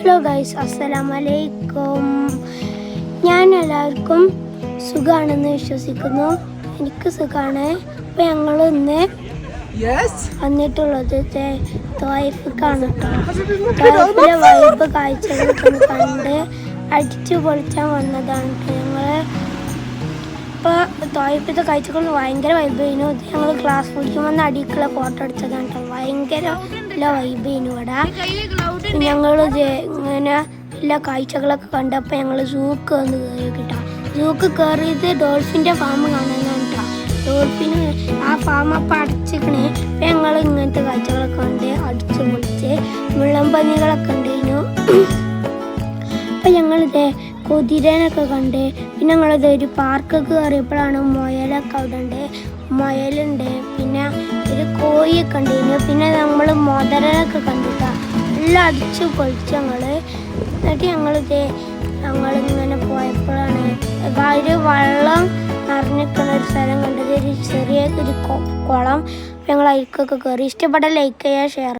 Hello guys, അസ്സലാമലൈക്കും. ഞാൻ എല്ലാവർക്കും സുഖമാണെന്ന് വിശ്വസിക്കുന്നു. എനിക്ക് സുഖമാണ്. അപ്പോൾ ഞങ്ങൾ ഇന്ന് വന്നിട്ടുള്ളത് തോയ്ഫിക്കാണ് കേട്ടോ. തോയ്ഫിലെ വൈബ് കാഴ്ചകളൊക്കെ കണ്ട് അടിച്ചു പൊളിച്ചാൻ വന്നതാണ് ഞങ്ങൾ. ഇപ്പോൾ തോയ്ഫിലത്തെ കാഴ്ചകൾ ഭയങ്കര വൈബ് ചെയ്യുന്നു. ഞങ്ങൾ ക്ലാസ് പഠിക്കുമ്പോൾ അടിക്കുള്ള ഫോട്ടോ എടുത്തതാണ് കേട്ടോ. ഭയങ്കര വൈബ് ചെയ്യുന്നു ഇവിടെ. ഞങ്ങൾ ഇങ്ങനെ എല്ലാ കാഴ്ചകളൊക്കെ കണ്ടപ്പോൾ ഞങ്ങൾ സൂക്ക് വന്ന് കയറി കിട്ടാം. സൂക്ക് കയറിയത് ഡോൾഫിൻ്റെ ഫാം കാണാനാണ് കേട്ടോ. ഡോൾഫിന് ആ ഫാം അപ്പം അടച്ചിക്കണേ. അപ്പം ഞങ്ങൾ ഇങ്ങനത്തെ കാഴ്ചകളൊക്കെ കണ്ട് അടിച്ച് പൊളിച്ച് മുള്ളംപന്നികളൊക്കെ ഉണ്ടായിരുന്നു. അപ്പം ഞങ്ങളിത് കുതിരനൊക്കെ കണ്ട്. പിന്നെ ഞങ്ങളിത് ഒരു പാർക്കൊക്കെ കയറിയപ്പോഴാണ് മുയലൊക്കെ അവിടെ ഉണ്ട്. മുയലുണ്ട്, പിന്നെ ഒരു കോഴിയൊക്കെ ഉണ്ടായിരുന്നു. പിന്നെ നമ്മൾ മുതലൊക്കെ കണ്ടിട്ടാ എല്ലാം അടിച്ച് പൊളിച്ച് എന്നിട്ട് ഞങ്ങളിങ്ങനെ പോയപ്പോഴാണ് ഒരു വെള്ളം നിറഞ്ഞിരിക്കുന്ന ഒരു സ്ഥലം കണ്ടത്. ഒരു ചെറിയ കുളം. ഞങ്ങൾ അതിലേക്കൊക്കെ കയറി. ഇഷ്ടപ്പെട്ട ലൈക്ക് ചെയ്യുക, ഷെയർ